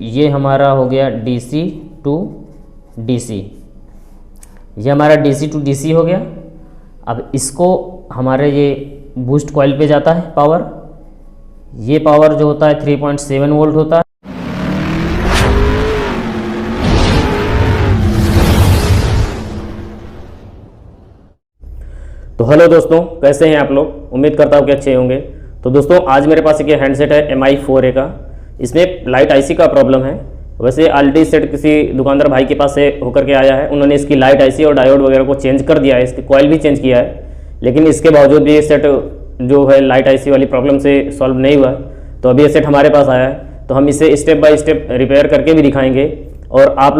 ये हमारा हो गया DC टू DC, ये हमारा DC टू DC हो गया। अब इसको हमारे ये बूस्ट कॉइल पे जाता है पावर, ये पावर जो होता है 3.7 वोल्ट होता है। तो हेलो दोस्तों, कैसे हैं आप लोग? उम्मीद करता हूँ कि अच्छे होंगे। तो दोस्तों आज मेरे पास एक हैंडसेट है MI4A का। इसमें लाइट IC का प्रॉब्लम है। वैसे ऑलरेडी सेट किसी दुकानदार भाई के पास से होकर के आया है, उन्होंने इसकी लाइट IC और डायोड वगैरह को चेंज कर दिया है, इसकी कॉइल भी चेंज किया है, लेकिन इसके बावजूद भी ये सेट जो है लाइट IC वाली प्रॉब्लम से सॉल्व नहीं हुआ है। तो अभी ये सेट हमारे पास आया है, तो हम इसे स्टेप बाय स्टेप रिपेयर करके भी दिखाएंगे। और आप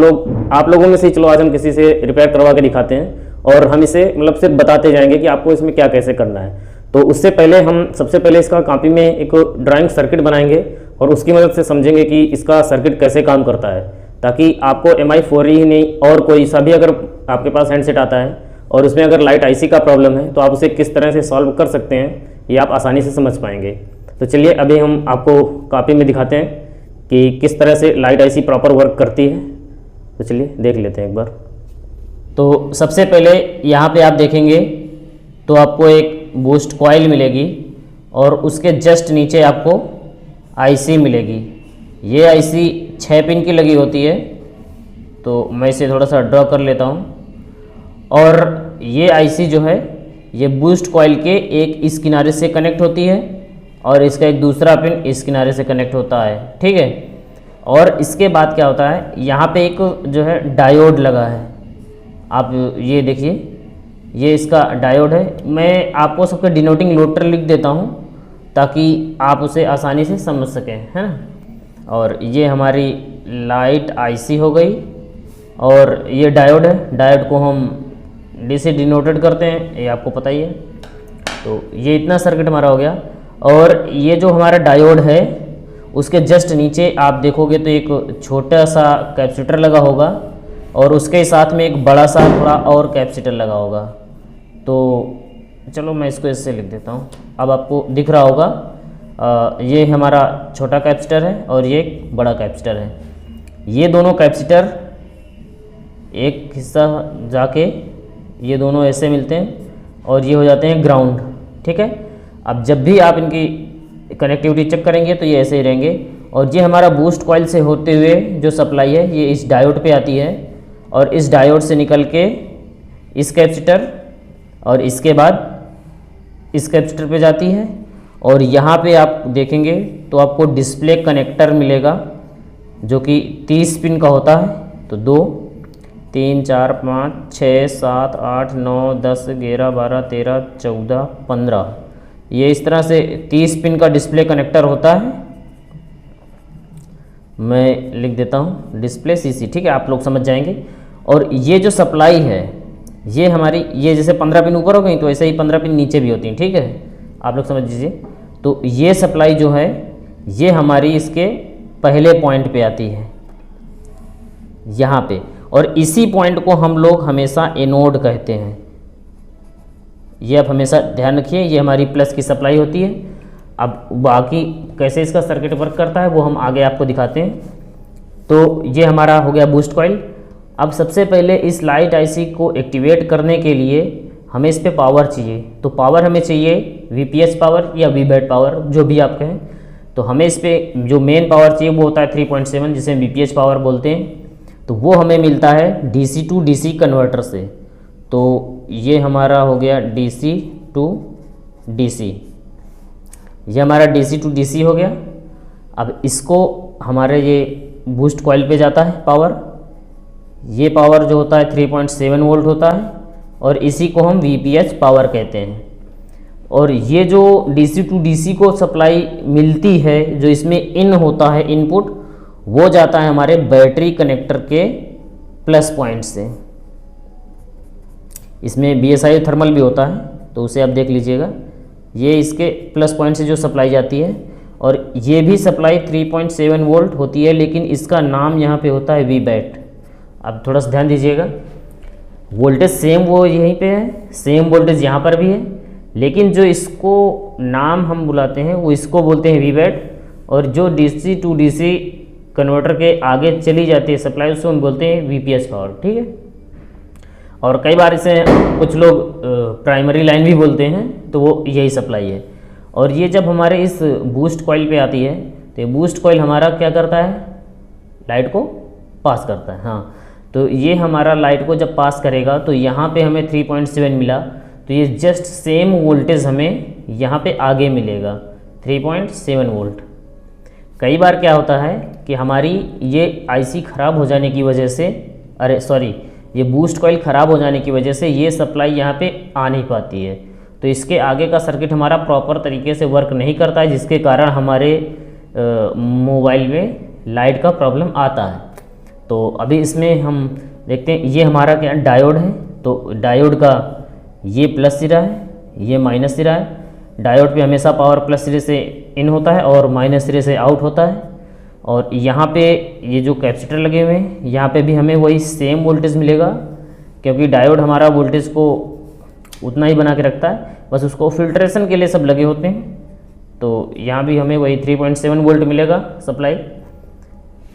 लोगों में से चलो आज हम किसी से रिपेयर करवा के दिखाते हैं और हम इसे मतलब सिर्फ बताते जाएंगे कि आपको इसमें क्या कैसे करना है। तो उससे पहले हम सबसे पहले इसका कॉपी में एक ड्राइंग सर्किट बनाएंगे और उसकी मदद से समझेंगे कि इसका सर्किट कैसे काम करता है, ताकि आपको MI4A ही नहीं और कोई सा भी अगर आपके पास हैंडसेट आता है और उसमें अगर लाइट IC का प्रॉब्लम है तो आप उसे किस तरह से सॉल्व कर सकते हैं, ये आप आसानी से समझ पाएंगे। तो चलिए अभी हम आपको कॉपी में दिखाते हैं कि किस तरह से लाइट IC प्रॉपर वर्क करती है। तो चलिए देख लेते हैं एक बार। तो सबसे पहले यहाँ पे आप देखेंगे तो आपको एक बूस्ट कॉइल मिलेगी और उसके जस्ट नीचे आपको IC मिलेगी। ये IC 6 पिन की लगी होती है, तो मैं इसे थोड़ा सा ड्रॉ कर लेता हूँ। और ये IC जो है ये बूस्ट कॉइल के एक इस किनारे से कनेक्ट होती है और इसका एक दूसरा पिन इस किनारे से कनेक्ट होता है, ठीक है। और इसके बाद क्या होता है, यहाँ पे एक जो है डायोड लगा है, आप ये देखिए, ये इसका डायोड है। मैं आपको सबके डिनोटिंग लोटर लिख देता हूँ ताकि आप उसे आसानी से समझ सकें, है ना। और ये हमारी लाइट IC हो गई और ये डायोड है, डायोड को हम DC डिनोटेड करते हैं, ये आपको पता ही है। तो ये इतना सर्किट हमारा हो गया। और ये जो हमारा डायोड है उसके जस्ट नीचे आप देखोगे तो एक छोटा सा कैपेसिटर लगा होगा और उसके साथ में एक बड़ा सा थोड़ा और कैपेसिटर लगा होगा। तो चलो मैं इसको इससे लिख देता हूँ, अब आपको दिख रहा होगा। ये हमारा छोटा कैपेसिटर है और ये एक बड़ा कैपेसिटर है। ये दोनों कैपेसिटर एक हिस्सा जाके ये दोनों ऐसे मिलते हैं और ये हो जाते हैं ग्राउंड, ठीक है। अब जब भी आप इनकी कनेक्टिविटी चेक करेंगे तो ये ऐसे ही रहेंगे। और ये हमारा बूस्ट कॉइल से होते हुए जो सप्लाई है ये इस डायोड पे आती है और इस डायोड से निकल के इस कैपेसिटर और इसके बाद इस कैपेसिटर पे जाती है। और यहाँ पे आप देखेंगे तो आपको डिस्प्ले कनेक्टर मिलेगा जो कि 30 पिन का होता है। तो 2 3 4 5 6 7 8 9 10 11 12 13 14 15, ये इस तरह से 30 पिन का डिस्प्ले कनेक्टर होता है। मैं लिख देता हूँ डिस्प्ले CC, ठीक है, आप लोग समझ जाएंगे। और ये जो सप्लाई है ये हमारी, ये जैसे 15 पिन ऊपर हो गई तो ऐसे ही 15 पिन नीचे भी होती हैं, ठीक है, आप लोग समझ लीजिए। तो ये सप्लाई जो है ये हमारी इसके पहले पॉइंट पे आती है यहाँ पे, और इसी पॉइंट को हम लोग हमेशा एनोड कहते हैं। ये आप हमेशा ध्यान रखिए, ये हमारी प्लस की सप्लाई होती है। अब बाकी कैसे इसका सर्किट वर्क करता है वो हम आगे आपको दिखाते हैं। तो ये हमारा हो गया बूस्ट कॉइल। अब सबसे पहले इस लाइट IC को एक्टिवेट करने के लिए हमें इस पे पावर चाहिए। तो पावर हमें चाहिए VPH पावर या VBAT पावर, जो भी आप कहें। तो हमें इस पे जो मेन पावर चाहिए वो होता है 3.7, जिसे VPH पावर बोलते हैं। तो वो हमें मिलता है DC टू DC कन्वर्टर से। तो ये हमारा हो गया DC टू DC, ये हमारा DC टू DC हो गया। अब इसको हमारे ये बूस्ट कॉइल पे जाता है पावर, ये पावर जो होता है 3.7 वोल्ट होता है और इसी को हम VPH पावर कहते हैं। और ये जो DC टू DC को सप्लाई मिलती है, जो इसमें इन होता है इनपुट, वो जाता है हमारे बैटरी कनेक्टर के प्लस पॉइंट से। इसमें BSI थर्मल भी होता है, तो उसे आप देख लीजिएगा। ये इसके प्लस पॉइंट से जो सप्लाई जाती है, और ये भी सप्लाई 3.7 वोल्ट होती है, लेकिन इसका नाम यहाँ पे होता है VBAT। अब थोड़ा सा ध्यान दीजिएगा, वोल्टेज सेम वो यहीं पे है, सेम वोल्टेज यहाँ पर भी है, लेकिन जो इसको नाम हम बुलाते हैं वो इसको बोलते हैं VBAT। और जो DC टू DC कन्वर्टर के आगे चली जाती है सप्लाई, उसको हम बोलते हैं वीपीएस पावर, ठीक है। और कई बार इसे कुछ लोग प्राइमरी लाइन भी बोलते हैं, तो वो यही सप्लाई है। और ये जब हमारे इस बूस्ट कॉइल पे आती है तो ये बूस्ट कॉइल हमारा क्या करता है, लाइट को पास करता है। हाँ, तो ये हमारा लाइट को जब पास करेगा तो यहाँ पे हमें 3.7 मिला, तो ये जस्ट सेम वोल्टेज हमें यहाँ पे आगे मिलेगा 3.7 वोल्ट। कई बार क्या होता है कि हमारी ये आईसी ख़राब हो जाने की वजह से, ये बूस्ट कॉइल ख़राब हो जाने की वजह से ये सप्लाई यहाँ पे आ नहीं पाती है, तो इसके आगे का सर्किट हमारा प्रॉपर तरीके से वर्क नहीं करता है, जिसके कारण हमारे मोबाइल में लाइट का प्रॉब्लम आता है। तो अभी इसमें हम देखते हैं, ये हमारा क्या डायोड है, तो डायोड का ये प्लस सिरा है, ये माइनस सिरा है। डायोड पे हमेशा पावर प्लस सिरे से इन होता है और माइनस सिरे से आउट होता है। और यहाँ पे ये जो कैपेसिटर लगे हुए हैं, यहाँ पे भी हमें वही सेम वोल्टेज मिलेगा, क्योंकि डायोड हमारा वोल्टेज को उतना ही बना के रखता है, बस उसको फिल्ट्रेशन के लिए सब लगे होते हैं। तो यहाँ भी हमें वही 3.7 वोल्ट मिलेगा सप्लाई,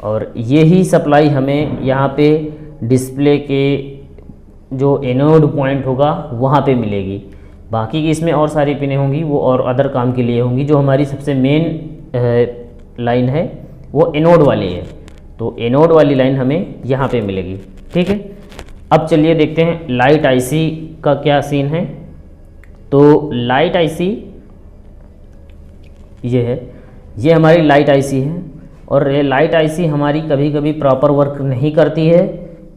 और यही सप्लाई हमें यहाँ पे डिस्प्ले के जो एनोड पॉइंट होगा वहाँ पे मिलेगी। बाकी की इसमें और सारी पिनें होंगी, वो और अदर काम के लिए होंगी। जो हमारी सबसे मेन लाइन है वो एनोड वाली है, तो एनोड वाली लाइन हमें यहाँ पे मिलेगी, ठीक है। अब चलिए देखते हैं लाइट आईसी का क्या सीन है। तो लाइट आईसी ये है, ये हमारी लाइट आईसी है, और ये लाइट आईसी हमारी कभी कभी प्रॉपर वर्क नहीं करती है,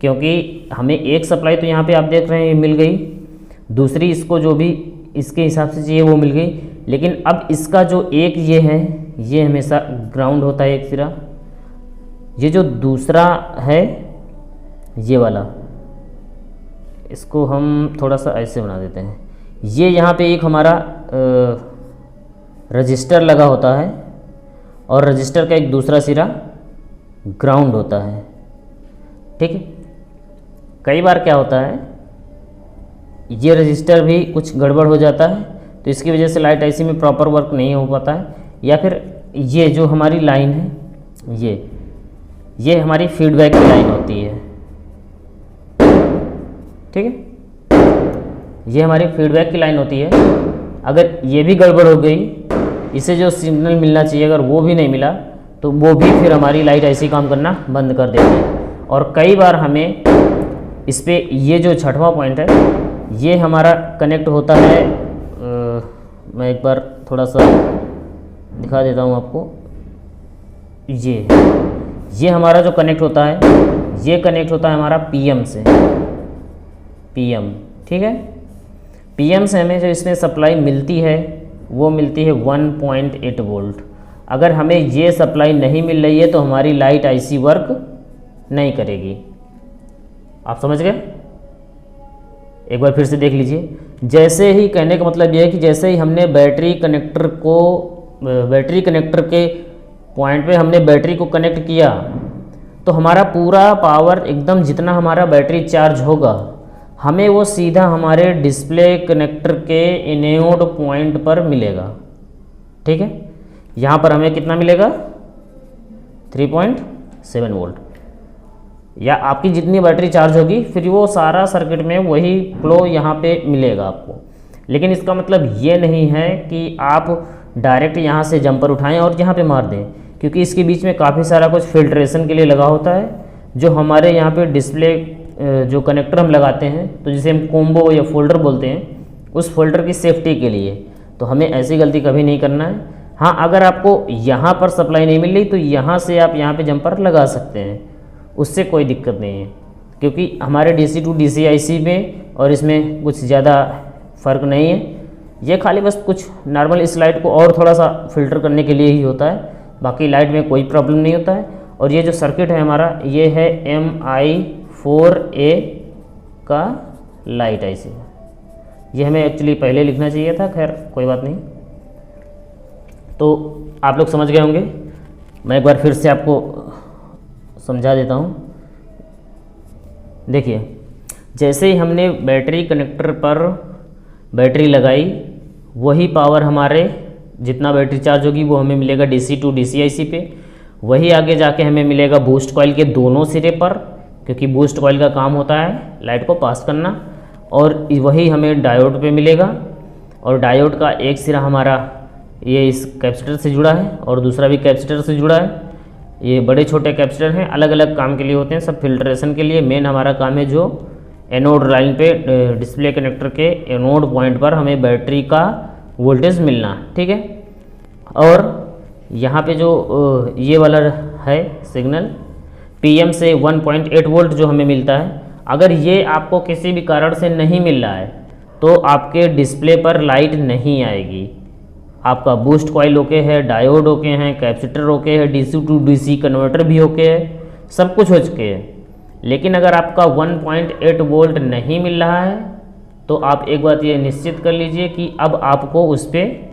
क्योंकि हमें एक सप्लाई तो यहाँ पे आप देख रहे हैं मिल गई, दूसरी इसको जो भी इसके हिसाब से चाहिए वो मिल गई। लेकिन अब इसका जो एक ये है, ये हमेशा ग्राउंड होता है एक सिरा, ये जो दूसरा है ये वाला, इसको हम थोड़ा सा ऐसे बना देते हैं। ये यहाँ पे एक हमारा रजिस्टर लगा होता है, और रजिस्टर का एक दूसरा सिरा ग्राउंड होता है, ठीक है। कई बार क्या होता है, ये रजिस्टर भी कुछ गड़बड़ हो जाता है, तो इसकी वजह से लाइट आईसी में प्रॉपर वर्क नहीं हो पाता है। या फिर ये जो हमारी लाइन है, ये हमारी फीडबैक की लाइन होती है, ठीक है, ये हमारी फीडबैक की लाइन होती है। अगर ये भी गड़बड़ हो गई, इसे जो सिग्नल मिलना चाहिए अगर वो भी नहीं मिला, तो वो भी फिर हमारी लाइट ऐसी काम करना बंद कर देती है। और कई बार हमें इस पे ये जो छठवां पॉइंट है, ये हमारा कनेक्ट होता है, मैं एक बार थोड़ा सा दिखा देता हूँ आपको। ये हमारा जो कनेक्ट होता है, ये कनेक्ट होता है हमारा पीएम से, पीएम, ठीक है। पीएम से हमें जो इसमें सप्लाई मिलती है वो मिलती है 1.8 वोल्ट। अगर हमें ये सप्लाई नहीं मिल रही है तो हमारी लाइट आईसी वर्क नहीं करेगी। आप समझ गए? एक बार फिर से देख लीजिए। जैसे ही, कहने का मतलब ये है कि जैसे ही हमने बैटरी कनेक्टर के पॉइंट पे हमने बैटरी को कनेक्ट किया, तो हमारा पूरा पावर एकदम जितना हमारा बैटरी चार्ज होगा, हमें वो सीधा हमारे डिस्प्ले कनेक्टर के एनोड पॉइंट पर मिलेगा, ठीक है। यहाँ पर हमें कितना मिलेगा, 3.7 वोल्ट, या आपकी जितनी बैटरी चार्ज होगी फिर वो सारा सर्किट में वही फ्लो यहाँ पे मिलेगा आपको। लेकिन इसका मतलब ये नहीं है कि आप डायरेक्ट यहाँ से जंपर उठाएं और यहाँ पे मार दें, क्योंकि इसके बीच में काफ़ी सारा कुछ फिल्ट्रेशन के लिए लगा होता है, जो हमारे यहाँ पे डिस्प्ले जो कनेक्टर हम लगाते हैं, तो जिसे हम कोम्बो या फोल्डर बोलते हैं, उस फोल्डर की सेफ्टी के लिए। तो हमें ऐसी गलती कभी नहीं करना है। हाँ, अगर आपको यहाँ पर सप्लाई नहीं मिल रही तो यहाँ से आप यहाँ पे जंपर लगा सकते हैं, उससे कोई दिक्कत नहीं है, क्योंकि हमारे DC टू DC IC में और इसमें कुछ ज़्यादा फ़र्क नहीं है। ये खाली बस कुछ नॉर्मल इस लाइट को और थोड़ा सा फिल्टर करने के लिए ही होता है, बाकी लाइट में कोई प्रॉब्लम नहीं होता है। और ये जो सर्किट है हमारा, ये है MI4A का लाइट IC। ये हमें एक्चुअली पहले लिखना चाहिए था, खैर कोई बात नहीं। तो आप लोग समझ गए होंगे। मैं एक बार फिर से आपको समझा देता हूँ। देखिए, जैसे ही हमने बैटरी कनेक्टर पर बैटरी लगाई, वही पावर हमारे जितना बैटरी चार्ज होगी वो हमें मिलेगा DC टू DC IC पे, वही आगे जाके हमें मिलेगा बूस्ट कॉइल के दोनों सिरे पर, क्योंकि बूस्ट कॉइल का काम होता है लाइट को पास करना, और वही हमें डायोड पे मिलेगा। और डायोड का एक सिरा हमारा ये इस कैपेसिटर से जुड़ा है और दूसरा भी कैपेसिटर से जुड़ा है। ये बड़े छोटे कैपेसिटर हैं, अलग अलग काम के लिए होते हैं, सब फिल्ट्रेशन के लिए। मेन हमारा काम है जो एनोड लाइन पे डिस्प्ले कनेक्टर के एनोड पॉइंट पर हमें बैटरी का वोल्टेज मिलना, ठीक है। और यहाँ पे जो ये वाला है सिग्नल PM से 1.8 वोल्ट जो हमें मिलता है, अगर ये आपको किसी भी कारण से नहीं मिल रहा है तो आपके डिस्प्ले पर लाइट नहीं आएगी। आपका बूस्ट कॉइल ओके है, डायोड ओके हैं, कैपेसिटर ओके है, DC टू DC कन्वर्टर भी ओके है, सब कुछ हो चुके हैं। लेकिन अगर आपका 1.8 वोल्ट नहीं मिल रहा है तो आप एक बात ये निश्चित कर लीजिए कि अब आपको उस पर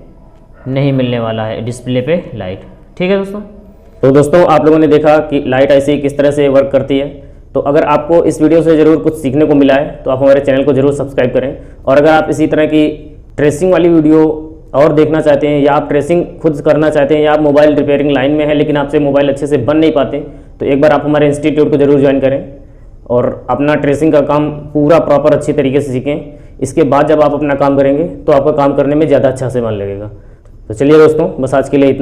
नहीं मिलने वाला है डिस्प्ले पे लाइट, ठीक है दोस्तों। तो दोस्तों आप लोगों ने देखा कि लाइट ऐसे किस तरह से वर्क करती है। तो अगर आपको इस वीडियो से ज़रूर कुछ सीखने को मिला है तो आप हमारे चैनल को ज़रूर सब्सक्राइब करें। और अगर आप इसी तरह की ट्रेसिंग वाली वीडियो और देखना चाहते हैं, या आप ट्रेसिंग खुद करना चाहते हैं, या आप मोबाइल रिपेयरिंग लाइन में है लेकिन आपसे मोबाइल अच्छे से बन नहीं पाते, तो एक बार आप हमारे इंस्टीट्यूट को ज़रूर ज्वाइन करें और अपना ट्रेसिंग का काम पूरा प्रॉपर अच्छी तरीके से सीखें। इसके बाद जब आप अपना काम करेंगे तो आपका काम करने में ज़्यादा अच्छा से मन लगेगा। तो चलिए दोस्तों, बस आज के लिए इतना।